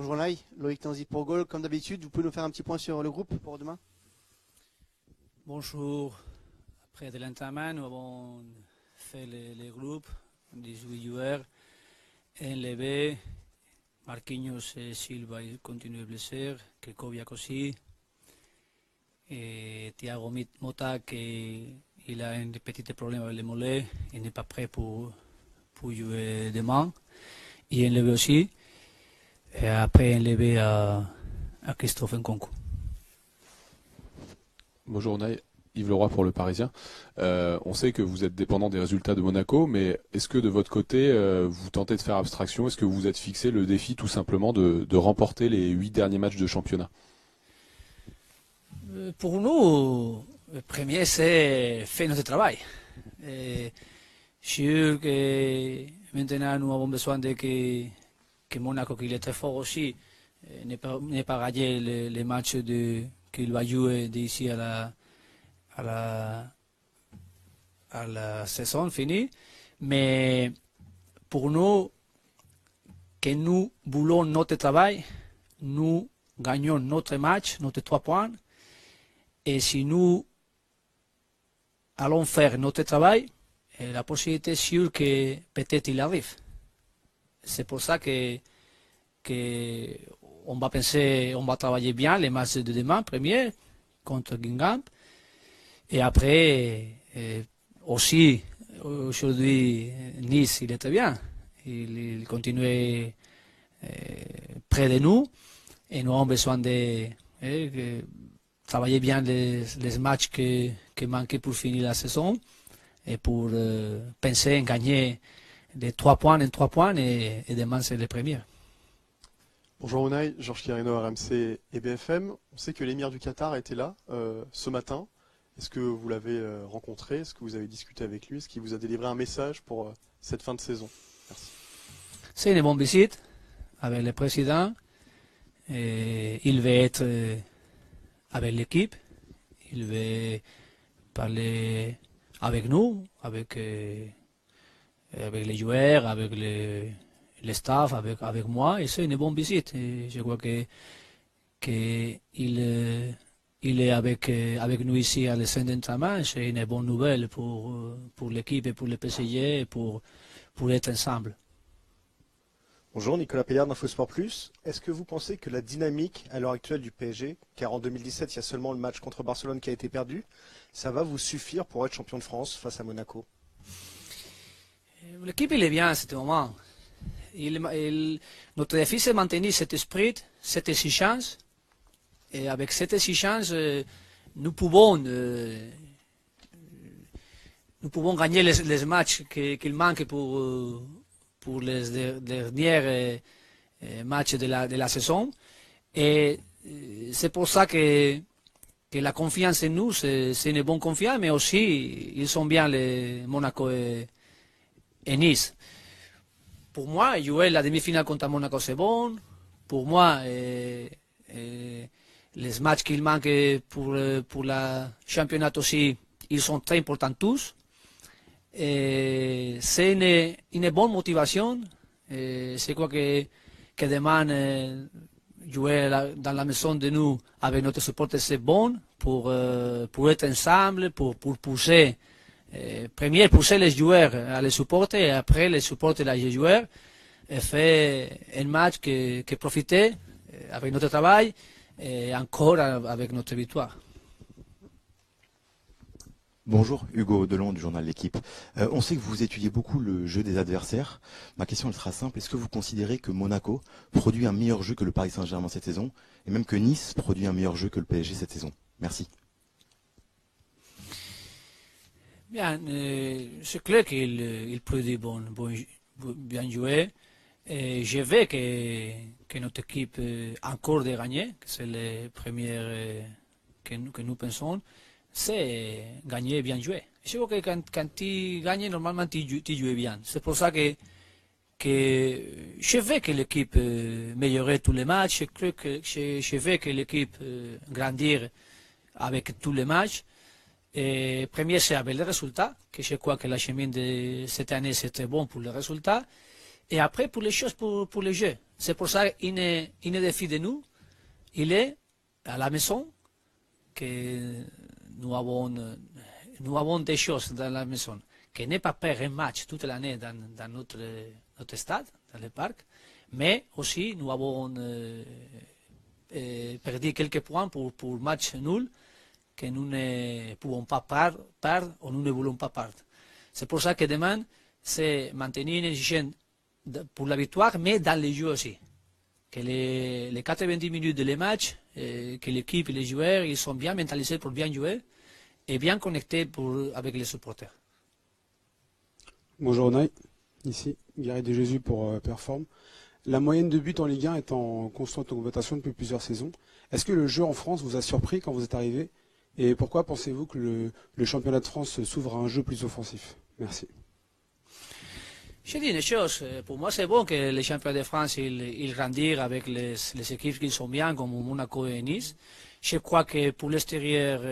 Bonjour Naï, Loïc Tanzi pour Goal. Comme d'habitude, vous pouvez nous faire un petit point sur le groupe pour demain? Bonjour. Après de l'entraînement, nous avons fait les groupes, 18 joueurs, enlevé, Marquinhos et Silva continuent blessés, Cracovia aussi, et Thiago Motta il a un petit problème avec les mollets, il n'est pas prêt pour jouer demain, et enlevé aussi, et après enlevé à Christophe Nkunku. Bonjour Naï, Yves Leroy pour Le Parisien. On sait que vous êtes dépendant des résultats de Monaco, mais est-ce que de votre côté, vous tentez de faire abstraction? Est-ce que vous vous êtes fixé le défi tout simplement de remporter les 8 derniers matchs de championnat? Pour nous, le premier, c'est faire notre travail. Sûr que maintenant, nous avons besoin que Monaco, qui est très fort aussi, n'ait pas gagné les matchs qu'il va jouer d'ici à la saison finie. Mais pour nous, que nous voulons notre travail, nous gagnons notre match, notre 3 points. Et si nous allons faire notre travail, la possibilité est sûre que peut-être il arrive. C'est pour ça que on va penser, on va travailler bien les matchs de demain, premier, contre Guingamp. Et après, aussi, aujourd'hui, Nice, il était bien. Il continuait près de nous. Et nous avons besoin de travailler bien les matchs qui manquaient pour finir la saison. Et pour penser en gagner des 3 points en 3 points. Et demain, c'est le premier. Bonjour Unai, Georges Quirino, RMC et BFM. On sait que l'émir du Qatar était là ce matin. Est-ce que vous l'avez rencontré? Est-ce que vous avez discuté avec lui? Est-ce qu'il vous a délivré un message pour cette fin de saison? Merci. C'est une bonne visite avec le président. Il veut être avec l'équipe. Il veut parler avec nous, avec les joueurs, avec le staff, avec moi. Et c'est une bonne visite. Et je crois qu'il est avec nous ici à l'essai d'entraînement. C'est une bonne nouvelle pour l'équipe et pour le PSG et pour être ensemble. Bonjour, Nicolas Payard d'Infosport Plus. Est-ce que vous pensez que la dynamique à l'heure actuelle du PSG, car en 2017 il y a seulement le match contre Barcelone qui a été perdu, ça va vous suffire pour être champion de France face à Monaco? L'équipe il est bien à ce moment. Notre défi c'est maintenir cet esprit, cette exigence. Et avec cette exigence, nous pouvons gagner les matchs qu'il manque pour les derniers matchs de la saison. Et c'est pour ça que la confiance en nous, c'est une bonne confiance, mais aussi ils sont bien les Monaco et Nice. Pour moi, jouer la demi-finale contre Monaco c'est bon. Pour moi, les matchs qu'il manque pour la championnat aussi, ils sont très importants tous. C'est une bonne motivation. C'est quoi que demain, jouer dans la maison de nous avec notre support, c'est bon pour être ensemble, pour pousser. Premier, pousser les joueurs à les supporter et après les supporter les joueurs et faire un match qui profite avec notre travail et encore avec notre victoire. Bonjour, Hugo Delon du journal L'Équipe. On sait que vous étudiez beaucoup le jeu des adversaires. Ma question elle sera simple. Est-ce que vous considérez que Monaco produit un meilleur jeu que le Paris Saint-Germain cette saison et même que Nice produit un meilleur jeu que le PSG cette saison? Merci. Bien, c'est clair qu'il produit bien joué. Et je veux que notre équipe encore de gagner, que c'est le premier que nous pensons, c'est gagner bien jouer. Je crois que quand tu gagnes, normalement tu joues bien. C'est pour ça que je veux que l'équipe améliore tous les matchs. Je veux que l'équipe grandir avec tous les matchs. Et premier, c'est avec les résultats, que je crois que la chemin de cette année, c'est très bon pour les résultats. Et après, pour les choses, pour les jeux. C'est pour ça qu'une défi de nous, il est à la maison, que nous avons des choses dans la maison, qui n'est pas perdre un match toute l'année dans notre stade, dans le parc, mais aussi nous avons perdu quelques points pour match nul que nous ne pouvons pas perdre ou nous ne voulons pas perdre. C'est pour ça que demain, c'est maintenir une exigence pour la victoire, mais dans les jeux aussi. Que les 90 minutes de les matchs, que l'équipe et les joueurs, ils sont bien mentalisés pour bien jouer et bien connectés avec les supporters. Bonjour Unai, ici Gary de Jésus pour Perform. La moyenne de buts en Ligue 1 est en constante augmentation depuis plusieurs saisons. Est-ce que le jeu en France vous a surpris quand vous êtes arrivé? Et pourquoi pensez-vous que le championnat de France s'ouvre à un jeu plus offensif? Merci. Je dis une chose, pour moi c'est bon que les championnats de France ils grandissent avec les équipes qui sont bien comme Monaco et Nice. Je crois que pour l'extérieur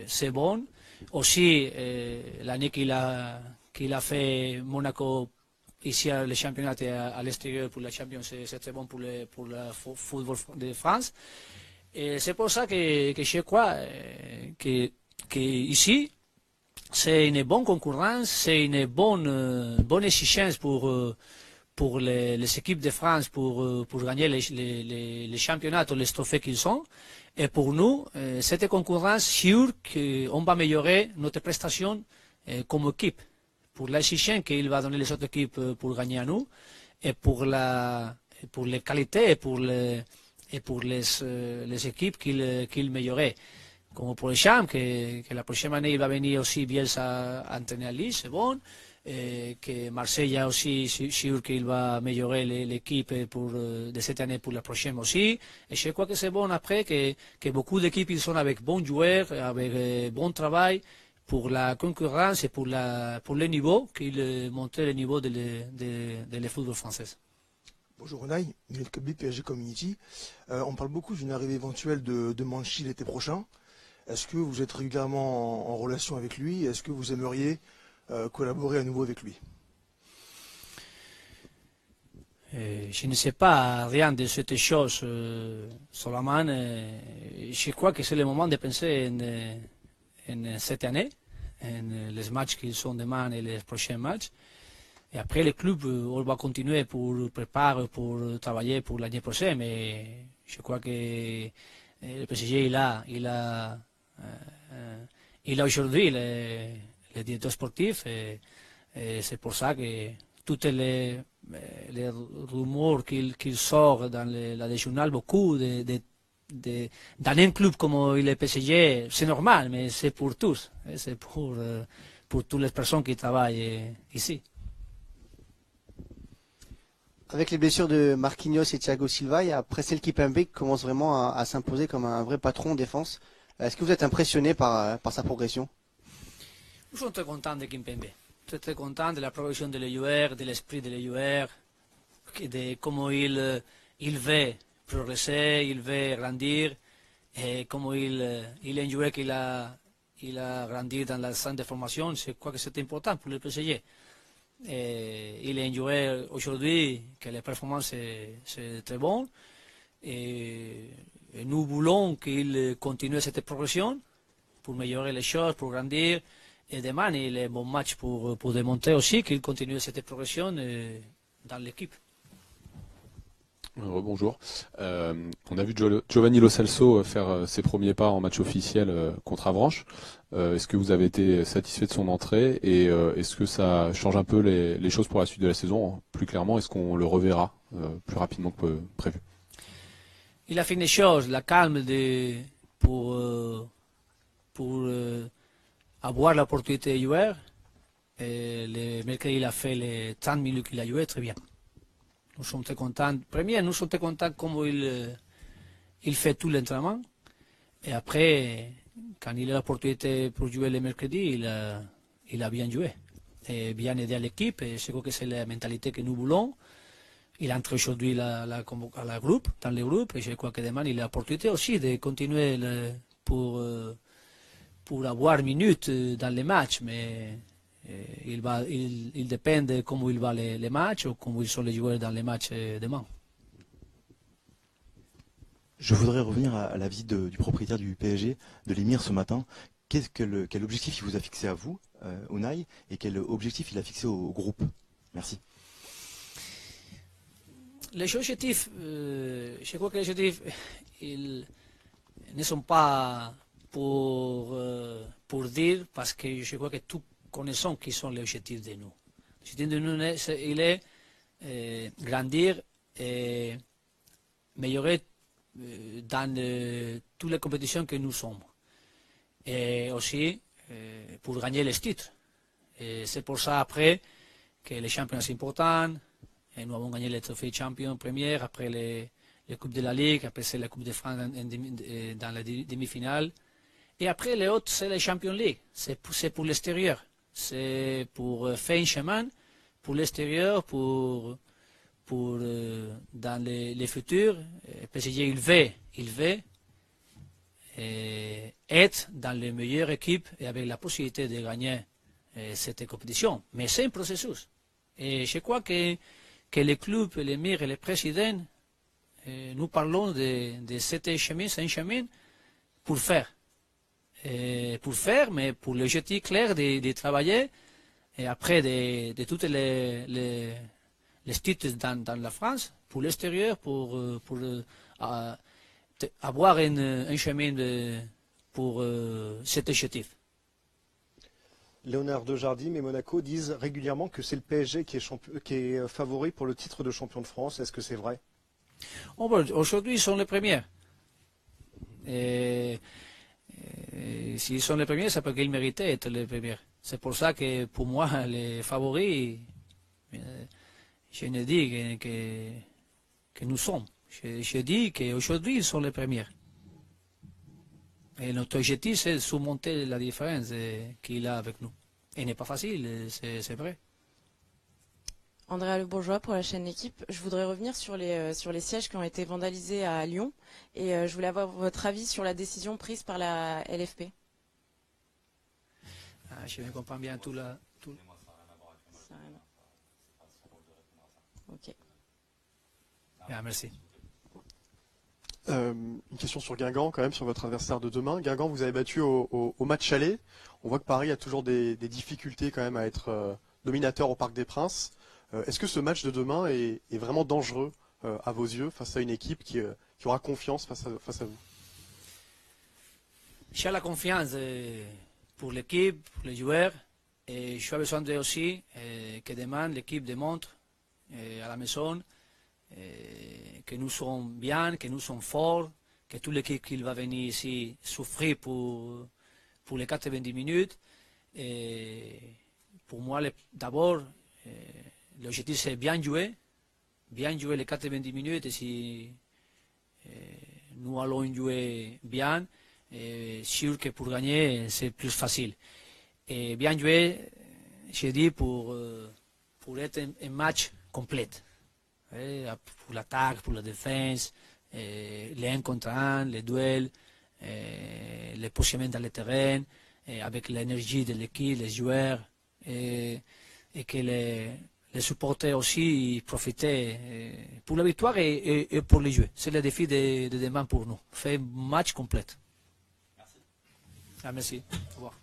c'est bon. Aussi l'année qu'il a fait Monaco ici le championnat à l'extérieur pour la Champions, c'est très bon pour le football de France. Et c'est pour ça que je crois que ici, c'est une bonne concurrence, c'est une bonne exigence pour les équipes de France pour gagner les championnats ou les trophées qu'ils ont. Et pour nous, cette concurrence, sûr qu'on va améliorer notre prestation comme équipe, pour l'exigence qu'il va donner les autres équipes pour gagner à nous, et pour les qualités et pour les équipes qu'il améliorait. Comme pour les Champs, que la prochaine année il va venir aussi Bielsa entraîner à Lille, c'est bon. Et que Marseille a aussi sûr qu'il va améliorer l'équipe de cette année pour la prochaine aussi. Et je crois que c'est bon après que beaucoup d'équipes ils sont avec bons joueurs, avec bon travail pour la concurrence et pour le niveau, qu'il montre le niveau de football français. Bonjour Unai, Miguel Kobi, PSG Community. On parle beaucoup d'une arrivée éventuelle de Manchi l'été prochain. Est-ce que vous êtes régulièrement en relation avec lui? Est-ce que vous aimeriez collaborer à nouveau avec lui? Je ne sais pas rien de cette chose, seulement je crois que c'est le moment de penser en cette année, en les matchs qui sont demain et les prochains matchs. Et après, le club on va continuer pour préparer, pour travailler pour l'année prochaine, mais je crois que le PSG il a aujourd'hui le directeur sportif et c'est pour ça que tous les rumeurs qu'il sort dans le journal, beaucoup dans un club comme le PSG, c'est normal, mais c'est pour tous, c'est pour toutes les personnes qui travaillent ici. Avec les blessures de Marquinhos et Thiago Silva, il y a Presnel Kimpembe qui commence vraiment à s'imposer comme un vrai patron en défense. Est-ce que vous êtes impressionné par sa progression? Nous sommes très contents de Kimpembe, très contents de la progression de les joueurs, de l'esprit de les joueurs, de comment il veut progresser, il veut grandir, et comment il est un joueur qu'il a grandi dans la centre de formation. Je crois que c'est important pour le PSG. Il est un joueur aujourd'hui que la performance c'est très bonne et nous voulons qu'il continue cette progression pour améliorer les choses, pour grandir et demain il est un bon match pour démontrer aussi qu'il continue cette progression dans l'équipe. Bonjour. On a vu Giovanni Lo Celso faire ses premiers pas en match officiel contre Avranches. Est-ce que vous avez été satisfait de son entrée et est-ce que ça change un peu les choses pour la suite de la saison? Plus clairement, est-ce qu'on le reverra plus rapidement que prévu? Il a fait une chose, la calme pour avoir l'opportunité de jouer. Et le mercredi, il a fait les 30 minutes qu'il a joué très bien. Nous sommes très contents. Premièrement, nous sommes très contents comment il fait tout l'entraînement. Et après, quand il a l'opportunité pour jouer le mercredi, il a bien joué. Et bien aidé à l'équipe. Et je crois que c'est la mentalité que nous voulons. Il entre aujourd'hui dans le groupe. Et je crois que demain, il a l'opportunité aussi de continuer pour avoir minutes dans les matchs. Mais il dépend de comment il va les matchs ou comment ils sont les joueurs dans les matchs demain. Je voudrais revenir à la visite du propriétaire du PSG, de l'émir ce matin. Quel objectif il vous a fixé à vous, Unai, et quel objectif il a fixé au groupe? Merci. Les objectifs, je crois que les objectifs, ils ne sont pas pour dire, parce que je crois que tous connaissons qui sont les objectifs de nous. L'objectif de nous, il est grandir et améliorer dans toutes les compétitions que nous sommes. Et aussi pour gagner les titres. Et c'est pour ça après que les championnats sont importants. Et nous avons gagné les trophées champions première, après les Coupes de la Ligue, après c'est la Coupe de France dans la demi-finale. Et après les autres, c'est les Champions League. C'est pour l'extérieur. C'est pour faire un chemin pour l'extérieur, pour dans les futurs. PSG, il veut être dans les meilleures équipes et avec la possibilité de gagner cette compétition. Mais c'est un processus. Et je crois que les clubs, les maires et les présidents, nous parlons de cette chemin, c'est un chemin pour faire. Mais pour l'objectif clair de travailler, et après de toutes les titres dans la France, pour l'extérieur, pour avoir un chemin pour cet objectif. Léonard Dejardim et Monaco disent régulièrement que c'est le PSG qui est favori pour le titre de champion de France. Est-ce que c'est vrai? Aujourd'hui, ils sont les premiers. S'ils sont les premiers, c'est parce qu'ils méritaient d'être les premiers. C'est pour ça que pour moi, les favoris, je ne dis que nous sommes. Je dis qu'aujourd'hui, ils sont les premiers. Et notre objectif, c'est de surmonter la différence qu'il a avec nous. Et n'est pas facile, c'est vrai. Andrea Le Bourgeois pour la chaîne L'équipe. Je voudrais revenir sur les sièges qui ont été vandalisés à Lyon. Et je voulais avoir votre avis sur la décision prise par la LFP. Je ne comprends bien tout là. Ok. Bien, merci. Une question sur Guingamp, quand même, sur votre adversaire de demain. Guingamp, vous avez battu au match aller. On voit que Paris a toujours des difficultés quand même à être dominateur au Parc des Princes. Est-ce que ce match de demain est vraiment dangereux à vos yeux face à une équipe qui aura confiance face à vous? J'ai la confiance pour l'équipe, pour les joueurs. Et j'ai besoin aussi que demain l'équipe démontre à la maison que nous sommes bien, que nous sommes forts, que toute l'équipe qui va venir ici souffrir pour les 90 minutes. Et pour moi, d'abord, l'objectif c'est bien jouer les 90 minutes. Et si nous allons jouer bien, sûr que pour gagner, c'est plus facile. Et bien jouer, j'ai dit, pour être un match complet. Pour l'attaque, pour la défense, les 1 contre 1, les duels, les positionnements dans le terrain, avec l'énergie de l'équipe, les joueurs, et que les supporters aussi profitaient pour la victoire et pour les jouer. C'est le défi de demain pour nous. Faire un match complet. Merci. Merci. Au revoir.